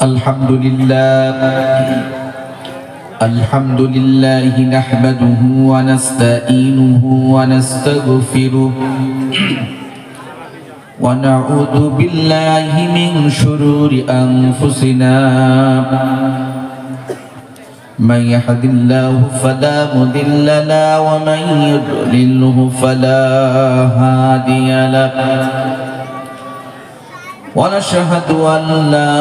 الحمد لله نحمده ونستعينه ونستغفره ونعوذ بالله من شرور أنفسنا من يهد الله فلا مضل له ومن يضلله فلا هادي له ونشهد أن لا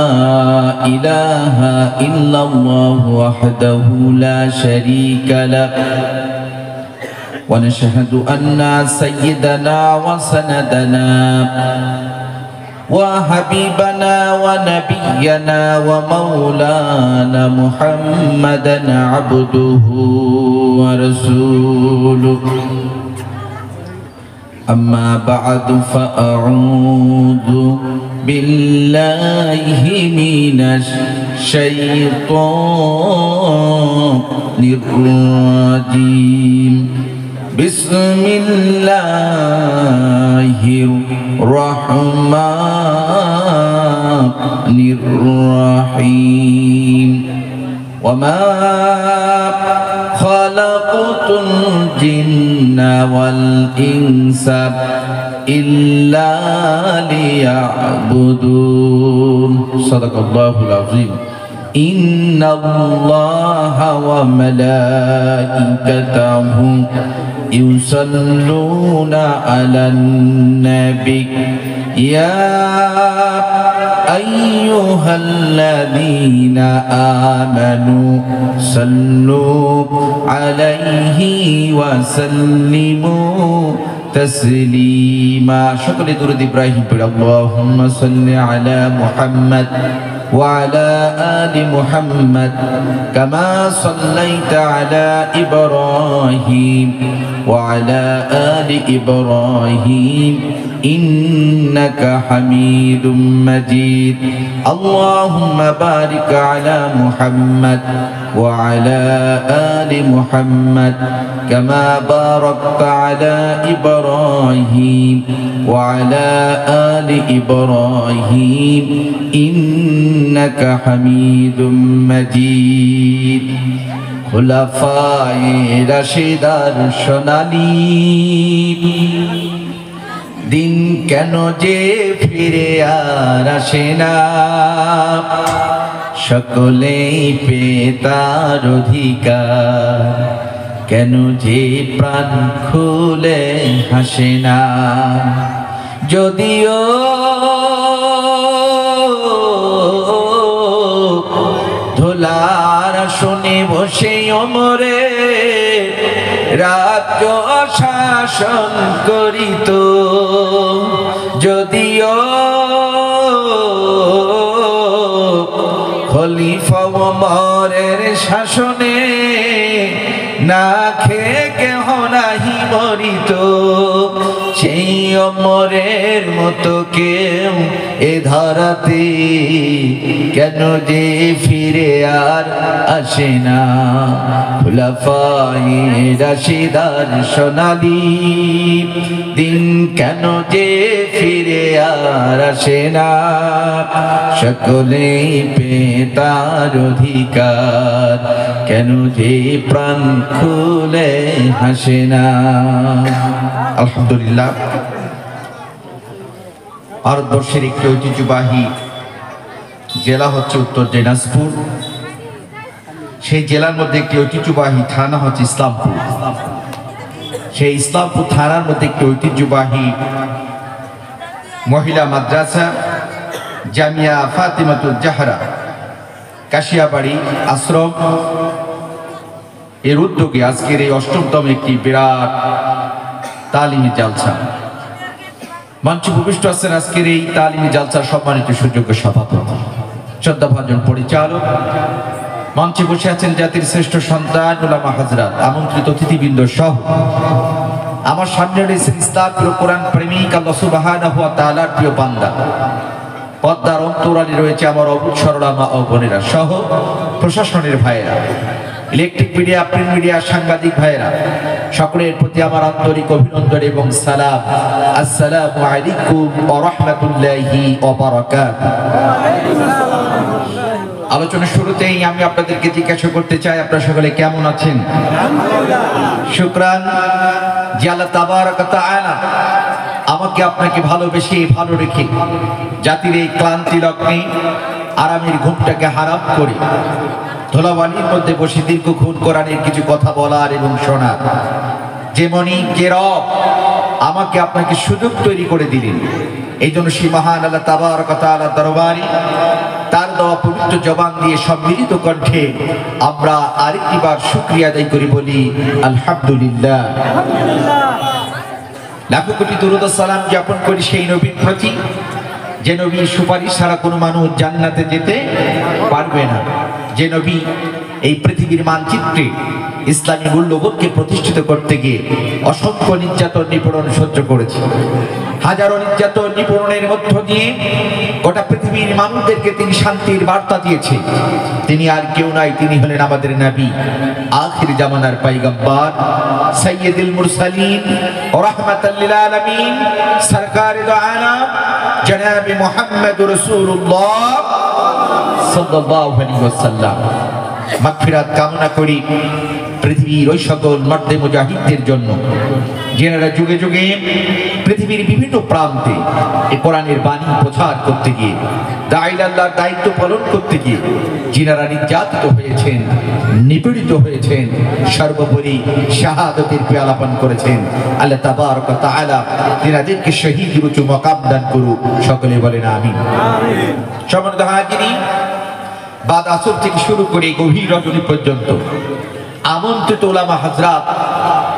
إله إلا الله وحده لا شريك له ونشهد أن سيدنا وسندنا وحبيبنا ونبينا ومولانا محمدا عبده ورسوله أما بعد فأعوذ بالله من الشيطان الرجيم بسم الله الرحمن الرحيم وما خلقت الجن والإنس إلا ليعبدون صدق الله العظيم إن الله وملائكته يصلون على النبي يا أيها الذين آمنوا صلوا عليه وسلموا تسليما شكر درود إبراهيم اللهم صل على محمد وعلى آل محمد كما صليت على إبراهيم وعلى آل إبراهيم إنك حميد مجيد اللهم بارك على محمد وعلى آل محمد كما باركت على إبراهيم وعلى آل إبراهيم إنك حميد مجيد خلفائے রাশিদার সোনালী দিন কেন যে ফিরে আর আসে না সকলেই পেয়ে তার অধিকার কেন যে প্রাণ খুলে হাসে না যদিও ধুলার শুনে বসে ওমরে রাজ্য শাসন করিত যদিও খলিফা ওমরের শাসনে না খেয়ে কেহ নাহি মরিত সেই ওমরের মতো কেউ এ ধরাতে কেন যে ফিরে আর আসে না খুলাফায়ে রাশিদার সোনালী দিন কেন যে ফিরে আর আসে না সকলেই পেয়ে তার অধিকার কেন যে প্রাণ খুলে হাসে না আলহামদুলিল্লাহ ভারতবর্ষের একটি ঐতিহ্যবাহী জেলা হচ্ছে উত্তর দিনাজপুর সেই জেলার মধ্যে একটি ঐতিহ্যবাহী থানা হচ্ছে ইসলামপুর সেই ইসলামপুর থানার মধ্যে একটি ঐতিহ্যবাহী মহিলা মাদ্রাসা জামিয়া ফাতিমাতুল জাহরা কাশিয়াবাড়ি আশ্রম এর উদ্যোগে আজকের এই অষ্টমতম একটি বিরাট তালিমি জালসা মঞ্চে উপবিষ্ট আছেন আজকের এই তালিমি জালসার সম্মানিত সুযোগ্য সভাপতি শ্রদ্ধাভাজন পরিচালক মঞ্চে বসে আছেন জাতির শ্রেষ্ঠ সন্তান উলামা হযরত আমন্ত্রিত অতিথিবৃন্দ সহ আমার সামনে রয়েছে ইসলাম কোরআন প্রেমিক আল্লাহ সুবহানাহু ওয়া তাআলার প্রিয় বান্দা পদ্মার অন্তরালে রয়েছে আমার অবুঝ সরলা মা ও বোনেরা সহ প্রশাসনের ভাইয়েরা ইলেকট্রিক মিডিয়া প্রিন্ট মিডিয়া সাংবাদিক ভাইয়েরা সকলের প্রতি আমার আন্তরিক অভিনন্দন এবং সালাম আসসালামু আলাইকুম ওয়া রাহমাতুল্লাহি ওয়া বারাকাতুহু আলোচনার শুরুতেই আমি আপনাদেরকে জিজ্ঞাসা করতে চাই, আপনারা সকলে কেমন আছেন? শুকরান যে আল্লাহ তাবারক ওয়া তাআলা আমাকে আপনাকে ভালোবেসে ভালো রেখে জাতির এই ক্লান্তি লগ্নে আরামের ঘুমটাকে হারাম করে ধুলাবালির মধ্যে বসে দীর্ঘক্ষণ কোরআনের কিছু কথা বলার এবং শোনার যেমনি যে রব আমাকে আপনাকে সুযোগ তৈরি করে দিলেন, এই জন্য সেই মহান আল্লাহ তাবারক ওয়া তাআলার দরবারে তার দেওয়া পবিত্র জবান দিয়ে সম্মিলিত কণ্ঠে আমরা আরেকটিবার শুকরিয়া আদায় করি, বলি আলহামদুলিল্লাহ। লাখো কোটি দরুদ ও সালাম জ্ঞাপন করি সেই নবীর প্রতি যে নবীর সুপারিশ ছাড়া কোনো মানুষ জান্নাতে যেতে পারবে না, যে নবী এই পৃথিবীর মানচিত্রে ইসলামী মূল্যবোধকে প্রতিষ্ঠিত করতে গিয়ে অসংখ্য নির্যাতন নিপীড়ন সহ্য করেছে। হাজারো নির্যাতন নিপীড়নের মধ্য দিয়ে গোটা পৃথিবীর মানুষদেরকে তিনি শান্তির বার্তা দিয়েছে। তিনি আর কেউ নাই, তিনি হলেন আমাদের নবী, আখির জামানার পয়গম্বর, সাইয়্যিদুল মুরসালিন ওয়া রাহমাতাল লিল আলামিন, সরকারে দো আলাম জনাব মুহাম্মদুর রাসূলুল্লাহ সাল্লাল্লাহু আলাইহি ওয়াসাল্লাম। মাগফিরাত কামনা করি পৃথিবীর ওই সকল মর্দে মুজাহিদদের জন্য যারা যুগে যুগে পৃথিবীর বিভিন্ন প্রান্তে এই কোরআনের বাণী প্রচার করতে গিয়ে দাঈল আল্লাহর দায়িত্ব পালন করতে গিয়ে যিনারা নির্যাতিত হয়েছেন, নিপীড়িত হয়েছেন, সর্বোপরি শাহাদাতের পেয়ালা পান করেছেন। আল্লাহ তাবারক ওয়া তাআলা তিনাদেরকে শহীদের উঁচু মাকাম দান করুক, সকলে বলেন আমিন। সম্মানিত হাজিরিন, বাদ আসর থেকে শুরু করে গভীর রজনী পর্যন্ত আমন্ত্রিত উলামা হযরত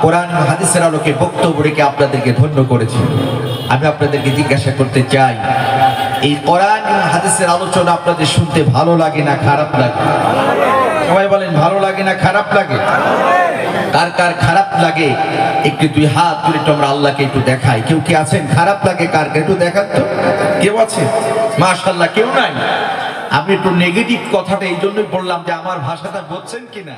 কোরআন ও হাদিসের আলোকে বক্তব্য রেখে আপনাদেরকে ধন্য করেছি। আমি আপনাদেরকে জিজ্ঞাসা করতে চাই, এই কোরআন ও হাদিসের আলোচনা আপনাদের শুনতে ভালো লাগে না খারাপ লাগে? সবাই বলেন, ভালো লাগে না খারাপ লাগে? কার কার খারাপ লাগে একটু দুই হাত তুলে তোমরা আল্লাহকে একটু দেখাই। কেউ কি আছেন খারাপ লাগে কার? একটু দেখান তো, কেউ আছে? মাশাআল্লাহ, কেউ নাই। আমি একটু নেগেটিভ কথাটা এই জন্যই বললাম যে আমার ভাষাটা বুঝছেন কিনা।